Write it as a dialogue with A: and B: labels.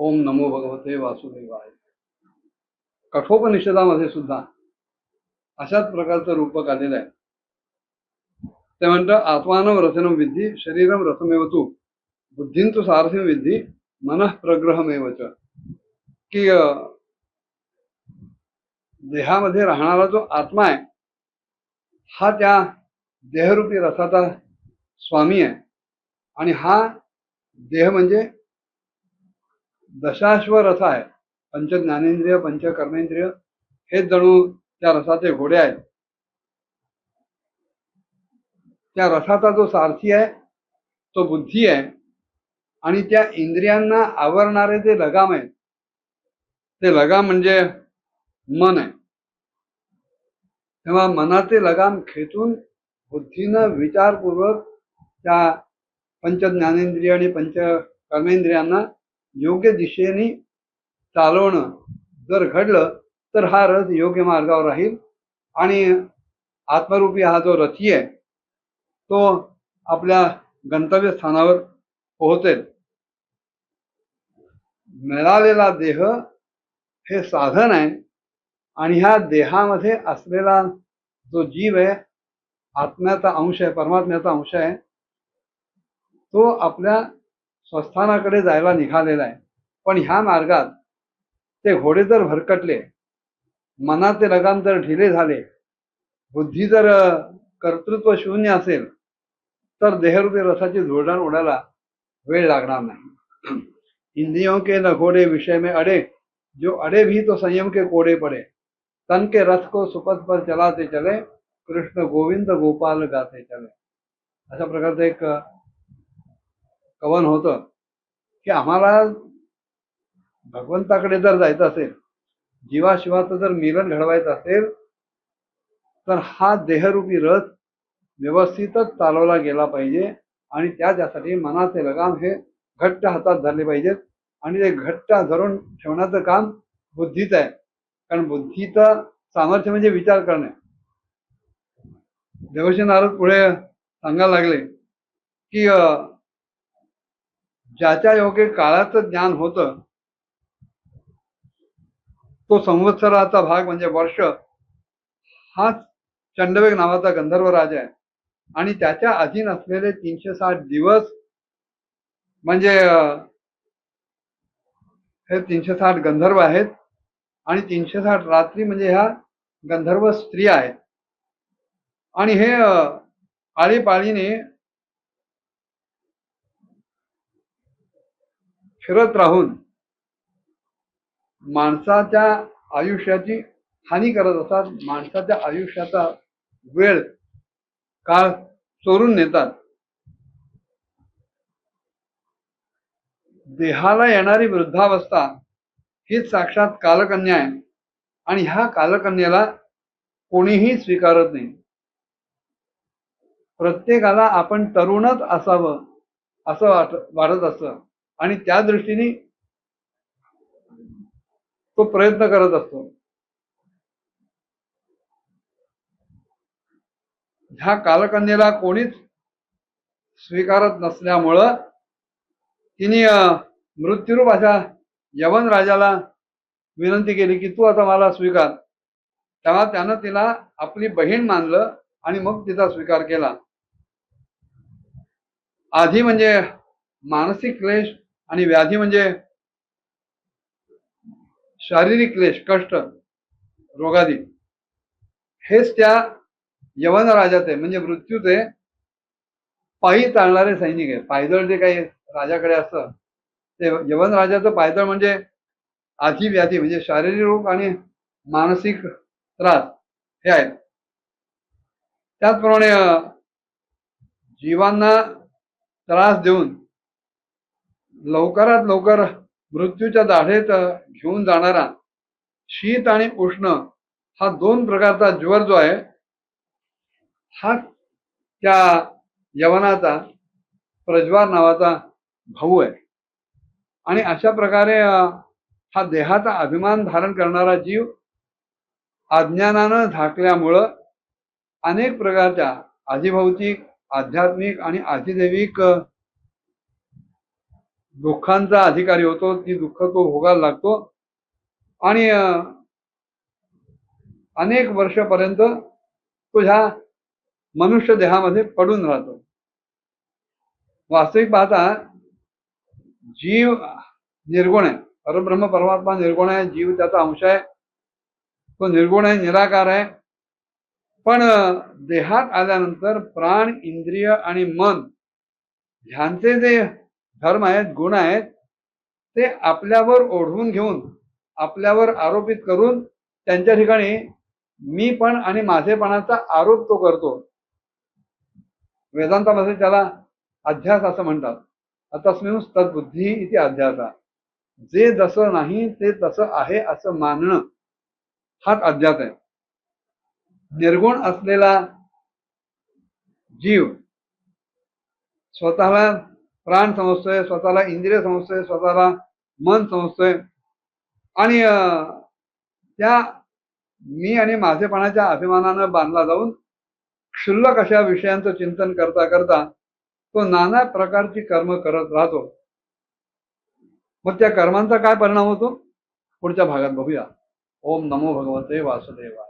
A: ओम नमो भगवते वासुदेवाय. कठोपनिषदामध्ये सुद्धा अशाच प्रकारचं रूपक आलेलं आहे. ते म्हणतं आत्मानं रथनं विद्धी शरीरम रथमेव तू बुद्धींतु सारथिं विद्धी मनः प्रग्रहमेव च. की देहामध्ये राहणारा जो आत्मा आहे हा त्या देहरूपी रथाचा स्वामी आहे. आणि हा देह म्हणजे दशाश्व रथ आहे. पंच ज्ञानेंद्रिय पंच कर्मेंद्रिय हे जणू त्या रथाचे घोडे आहेत. त्या रथाचा जो सारथी आहे तो बुद्धी आहे. आणि त्या इंद्रियांना आवरणारे जे लगाम आहेत ते लगाम म्हणजे मन आहे. तेव्हा मनाचे लगाम खेचून बुद्धीनं विचारपूर्वक त्या पंच ज्ञानेंद्रिय आणि पंच कर्मेंद्रियांना योग्य दिशेने चालवणं जर घडलं तर हा रथ योग्य मार्गावर राहील आणि आत्मरूपी हा जो रथी आहे तो आपल्या गंतव्य स्थानावर पोहोचेल. मिळालेला देह हे साधन आहे आणि ह्या देहामध्ये असलेला जो जीव आहे आत्म्याचा अंश आहे, परमात्म्याचा अंश आहे, तो आपल्या स्वस्थानाकडे जायला निघालेला आहे. पण ह्या मार्गात ते घोडे जर भरकटले, मनाचे लगाम जर ढिले झाले, बुद्धी जर कर्तृत्व शून्य असेल तर देहरूपी रथाची धुळधाण उडायला वेळ लागणार नाही. इंद्रियों के न घोड़े विषय में अड़े जो अड़े भी तो संयम के कोड़े पड़े तन के रथ को सुपथ पर चलाते चले कृष्ण गोविंद गोपाल गाते चले. अशा प्रकारचं एक कवन होतं की आम्हाला भगवंताकडे जर जायचं असेल, जीवाशिवाचं जर मिलन घडवायचं असेल तर हा देहरूपी रथ व्यवस्थितच चालवला गेला पाहिजे. आणि त्यासाठी मनाचे लगाम हे घट्ट हातात धरले पाहिजेत. आणि ते घट्ट धरून ठेवण्याचं काम बुद्धीचं आहे. कारण बुद्धीचं सामर्थ्य म्हणजे विचार करणे. देवर्षी नारद पुढे सांगायला लागले की ज्याच्या योगे काळाचं ज्ञान होतं तो संवत्सराचा भाग म्हणजे वर्ष हाच चंडवेग नावाचा गंधर्व राजा आहे. आणि त्याच्या अधीन असलेले 360 दिवस म्हणजे हे 360 गंधर्व आहेत. आणि 360 रात्री म्हणजे ह्या गंधर्व स्त्रिया आहेत. आणि हे आळीपाळीने फिरत राहून माणसाच्या आयुष्याची हानी करत असतात. माणसाच्या आयुष्याचा वेळ काळ चोरून नेतात. देहाला येणारी वृद्धावस्था हीच साक्षात कालकन्या आहे. आणि ह्या कालकन्याला कोणीही स्वीकारत नाही. प्रत्येकाला आपण तरुणच असावं असं वाटत असतं आणि त्या दृष्टीने तो प्रयत्न करत असतो. ह्या कालकन्याला कोणीच स्वीकारत नसल्यामुळं तिने मृत्यूरूप अशा यवन राजाला विनंती केली की तू आता मला स्वीकार. तेव्हा त्यानं तिला आपली बहीण मानलं आणि मग तिचा स्वीकार केला. आधी म्हणजे मानसिक क्लेश आणि व्याधी म्हणजे शारीरिक क्लेश, कष्ट, रोगादी हेच त्या यवन राजाचे म्हणजे मृत्यूचे पायी चालणारे सैनिक आहे. पायदळ जे काही राजाकडे असतं ते यवन राजाचं पायदळ म्हणजे आधी व्याधी म्हणजे शारीरिक रोग आणि मानसिक त्रास हे आहेत. त्याचप्रमाणे जीवांना त्रास देऊन लवकरात लवकर मृत्यूच्या दाढेत घेऊन जाणारा शीत आणि उष्ण हा 2 प्रकारचा ज्वर जो आहे हा त्या यवनाचा प्रज्वार नावाचा भाऊ आहे. आणि अशा प्रकारे हा देहाचा अभिमान धारण करणारा जीव अज्ञानानं झाकल्यामुळं अनेक प्रकारच्या अधिभौतिक, आध्यात्मिक आणि अधिदैविक दुःखांचा अधिकारी होतो, ती दुःख तो भोगायला लागतो आणि अनेक वर्षापर्यंत तो ह्या मनुष्य देहामध्ये पडून राहतो. वास्तविक पाहता जीव निर्गुण आहे, परब्रह्म परमात्मा निर्गुण आहे, जीव त्याचा अंश आहे, तो निर्गुण आहे, निराकार आहे. पण देहात आल्यानंतर प्राण, इंद्रिय आणि मन ह्यांचे जे धर्म आहेत, गुण आहेत, ते आपल्यावर ओढवून घेऊन, आपल्यावर आरोपित करून त्यांच्या ठिकाणी मी पण आणि माझेपणाचा आरोप तो करतो. वेदांतामध्ये त्याला अध्यास असं म्हणतात. तस्मिंस तद्बुद्धी इति अध्यासा. जे जसं नाही ते तसं आहे असं मानणं हाच अध्यास आहे. निर्गुण असलेला जीव स्वतःला प्राण समजतोय, स्वतःला इंद्रिय समजतोय, स्वतःला मन समजतोय आणि त्या मी आणि माझेपणाच्या अभिमानानं बांधला जाऊन क्षुल्लक अशा विषयांचं चिंतन करता करता तो नाना प्रकारची कर्म करत राहतो. मग त्या कर्मांचा काय परिणाम होतो पुढच्या भागात बघूया. ओम नमो भगवते वासुदेवाय.